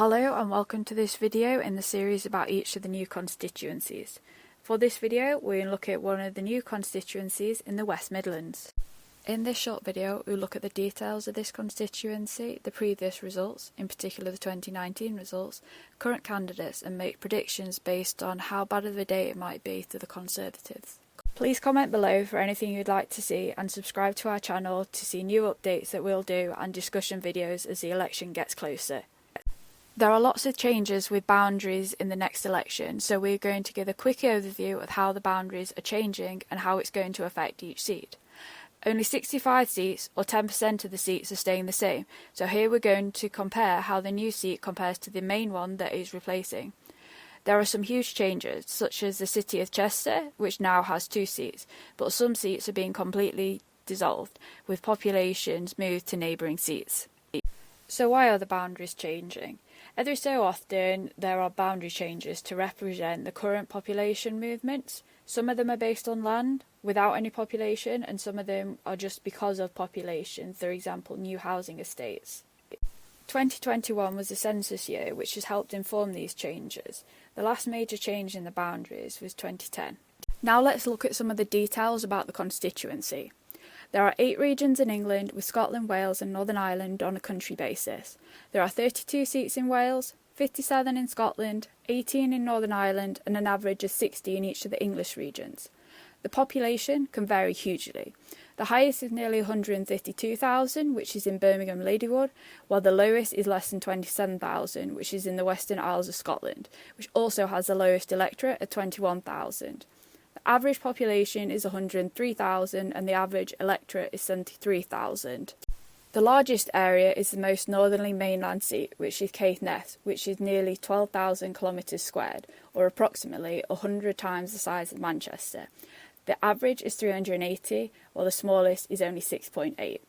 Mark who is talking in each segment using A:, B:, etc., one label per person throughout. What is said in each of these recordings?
A: Hello and welcome to this video in the series about each of the new constituencies. For this video we'll look at one of the new constituencies in the West Midlands. In this short video we'll look at the details of this constituency, the previous results, in particular the 2019 results, current candidates, and make predictions based on how bad of a day it might be to the Conservatives. Please comment below for anything you'd like to see and subscribe to our channel to see new updates that we'll do and discussion videos as the election gets closer. There are lots of changes with boundaries in the next election, so we're going to give a quick overview of how the boundaries are changing and how it's going to affect each seat. Only 65 seats, or 10% of the seats, are staying the same, so here we're going to compare how the new seat compares to the main one that is replacing. There are some huge changes, such as the city of Chester, which now has 2 seats, but some seats are being completely dissolved, with populations moved to neighbouring seats. So why are the boundaries changing? Every so often there are boundary changes to represent the current population movements. Some of them are based on land without any population, and some of them are just because of population, for example new housing estates. 2021 was the census year, which has helped inform these changes. The last major change in the boundaries was 2010. Now let's look at some of the details about the constituency. There are 8 regions in England, with Scotland, Wales and Northern Ireland on a country basis. There are 32 seats in Wales, 57 in Scotland, 18 in Northern Ireland and an average of 60 in each of the English regions. The population can vary hugely. The highest is nearly 152,000, which is in Birmingham Ladywood, while the lowest is less than 27,000, which is in the Western Isles of Scotland, which also has the lowest electorate at 21,000. The average population is 103,000 and the average electorate is 73,000. The largest area is the most northerly mainland seat, which is Caithness, which is nearly 12,000 kilometres squared, or approximately 100 times the size of Manchester. The average is 380, while the smallest is only 6.8.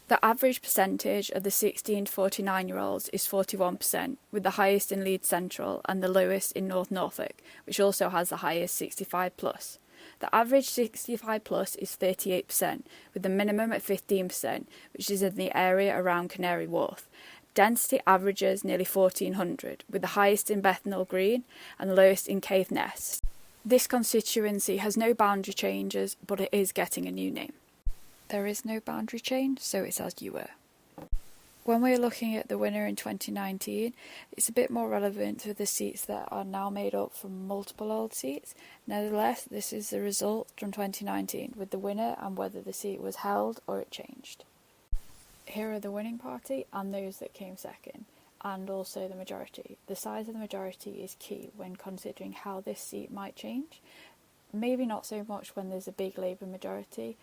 A: The average percentage of the 16 to 49-year-olds is 41%, with the highest in Leeds Central and the lowest in North Norfolk, which also has the highest 65+. The average 65+ is 38%, with the minimum at 15%, which is in the area around Canary Wharf. Density averages nearly 1,400, with the highest in Bethnal Green and the lowest in Caithness. This constituency has no boundary changes, but it is getting a new name. There is no boundary change, so it's as you were. When we're looking at the winner in 2019, it's a bit more relevant to the seats that are now made up from multiple old seats. Nevertheless, this is the result from 2019, with the winner and whether the seat was held or it changed. Here are the winning party and those that came second, and also the majority. The size of the majority is key when considering how this seat might change. Maybe not so much when there's a big Labour majority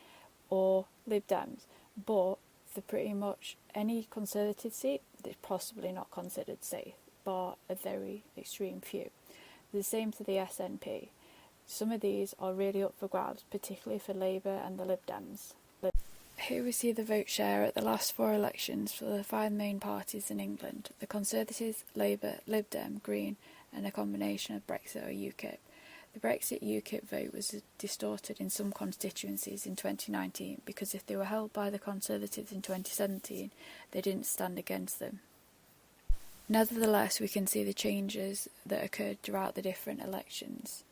A: or Lib Dems, but for pretty much any Conservative seat that's possibly not considered safe, bar a very extreme few. The same to the SNP. Some of these are really up for grabs, particularly for Labour and the Lib Dems. Here we see the vote share at the last 4 elections for the 5 main parties in England: the Conservatives, Labour, Lib Dem, Green and a combination of Brexit or UKIP. The Brexit UKIP vote was distorted in some constituencies in 2019 because if they were held by the Conservatives in 2017, they didn't stand against them. Nevertheless, we can see the changes that occurred throughout the different elections.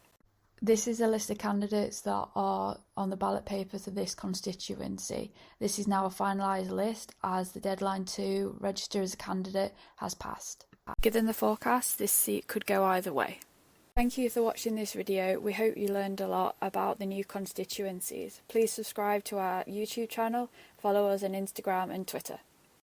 A: This is a list of candidates that are on the ballot paper for this constituency. This is now a finalised list as the deadline to register as a candidate has passed. Given the forecast, this seat could go either way. Thank you for watching this video. We hope you learned a lot about the new constituencies. Please subscribe to our YouTube channel, follow us on Instagram and Twitter.